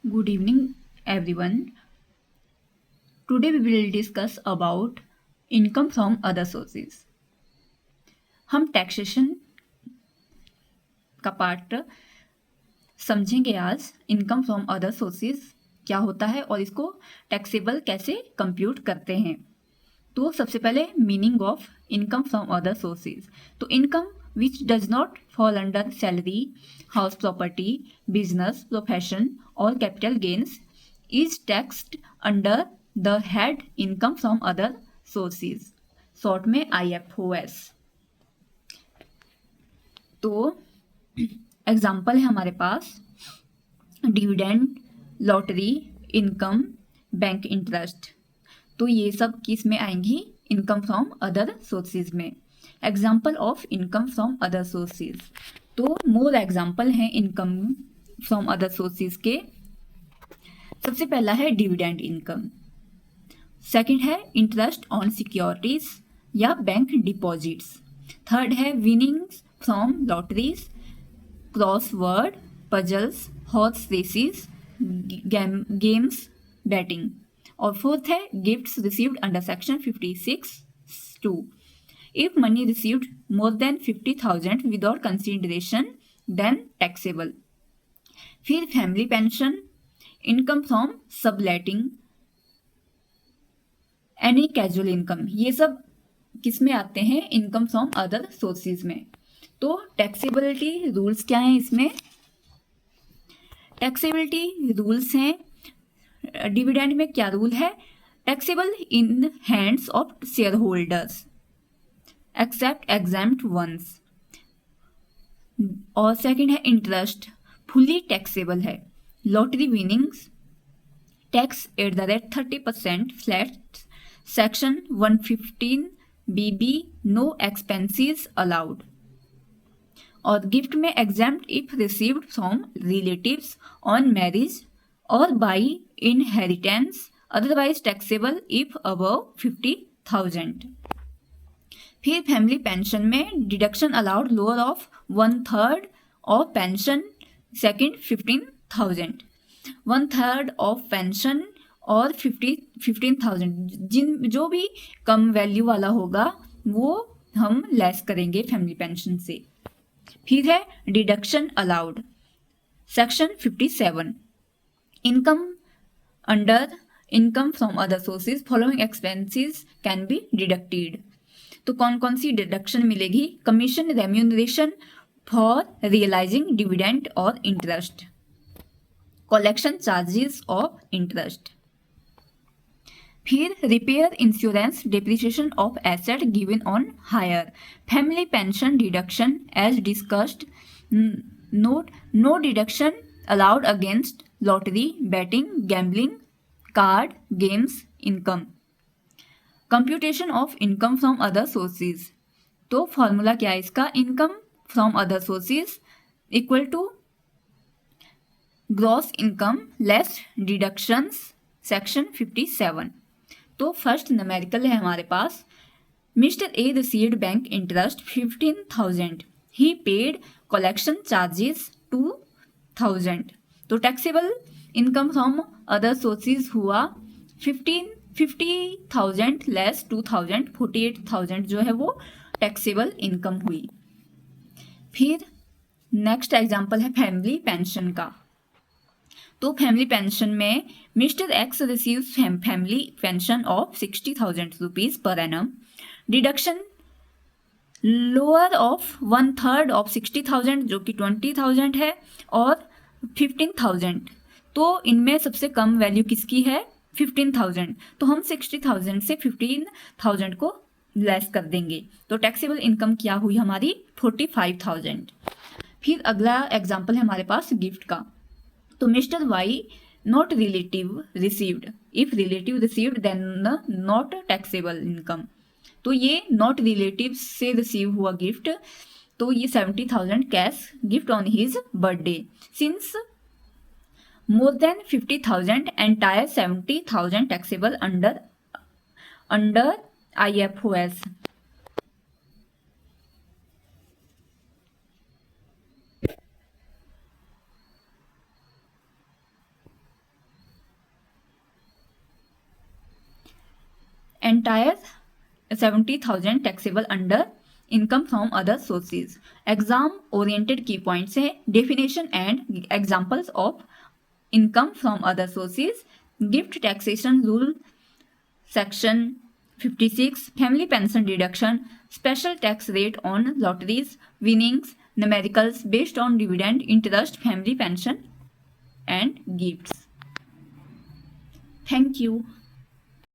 Good evening, everyone. Today we will discuss about income from other sources. हम taxation का part समझेंगे आज। Income from other sources क्या होता है और इसको टैक्सेबल कैसे कंप्यूट करते हैं। तो सबसे पहले meaning of income from other sources. तो income which does not fall under salary, house property, business, profession और capital gains is taxed under the head income from other sources, short में IFOS। तो example है हमारे पास dividend, lottery, income, bank interest. तो ये सब किस में आएंगी? इनकम फ्रॉम अदर सोर्सेज में। Example of income from other sources. तो मोर एग्जाम्पल हैं इनकम फ्रॉम अदर सोर्सेज के। सबसे पहला है डिविडेंड इनकम, सेकंड है इंटरेस्ट ऑन सिक्योरिटीज या बैंक डिपॉजिट्स, थर्ड है winnings from lotteries, crossword puzzles, horse races, games, betting, और फोर्थ है gifts received under section 56(2). If money received more than 50,000 without consideration then taxable. फिर family pension, income from subletting, any casual income, ये सब किस में आते हैं? Income from other sources में। तो टैक्सेबिलिटी रूल्स क्या हैं इसमें? टैक्सेबिलिटी रूल्स हैं, डिविडेंड में क्या रूल है? Taxable in hands of share holders except exempt ones. और सेकंड है इंटरेस्ट, फुली टैक्सेबल है। Lottery winnings tax at the rate 30% flat, section 115BB, no expenses allowed. और गिफ्ट में exempt if received from relatives on marriage और by inheritance, otherwise taxable if above 50,000। फिर family pension में deduction allowed lower of 1/3 of pension, second 15,000, 1/3 of pension और 15,000 जो भी कम value वाला होगा वो हम लेस करेंगे फैमिली पेंशन से। फिर है deduction allowed, section 57, income under income from other sources following expenses can be deducted. तो कौन कौन सी डिडक्शन मिलेगी? Commission, remuneration for realising dividend और interest, collection charges of interest. फिर repair, insurance, depreciation of asset given on hire, family pension deduction as discussed, note no deduction allowed against lottery, betting, gambling, card games income. Computation of income from other sources. तो formula क्या है इसका? Income from other sources equal to gross income less deductions, section 57। तो first numerical है हमारे पास, mister A received bank interest 15,000, he paid collection charges 2,000। तो taxable income from other sources हुआ 50,000 लेस 2,000, 48,000 जो है वो टैक्सेबल इनकम हुई। फिर नेक्स्ट एग्जाम्पल है फैमिली पेंशन का। तो फैमिली पेंशन में mister x receives family pension of 60,000 rupees per annum, deduction lower of 1/3 of 60,000 जो कि 20,000 है और 15,000। तो इनमें सबसे कम वैल्यू किसकी है? 15,000। तो हम 60,000 से 15,000 को लेस कर देंगे। तो टैक्सेबल इनकम क्या हुई हमारी? 45,000। फिर अगला एग्जाम्पल है हमारे पास गिफ्ट का। तो mister Y not relative received, if relative received then not taxable income. तो ये नॉट रिलेटिव से रिसीव हुआ गिफ्ट, तो ये 70,000 cash gift on his birthday, since more than 50,000 entire 70,000 taxable under IFOS। entire 70,000 taxable under income from other sources. Exam oriented key points है definition and examples of income from other sources, gift taxation rule section 56, family pension deduction, special tax rate on lotteries, winnings, numericals based on dividend, interest, family pension and gifts. Thank you.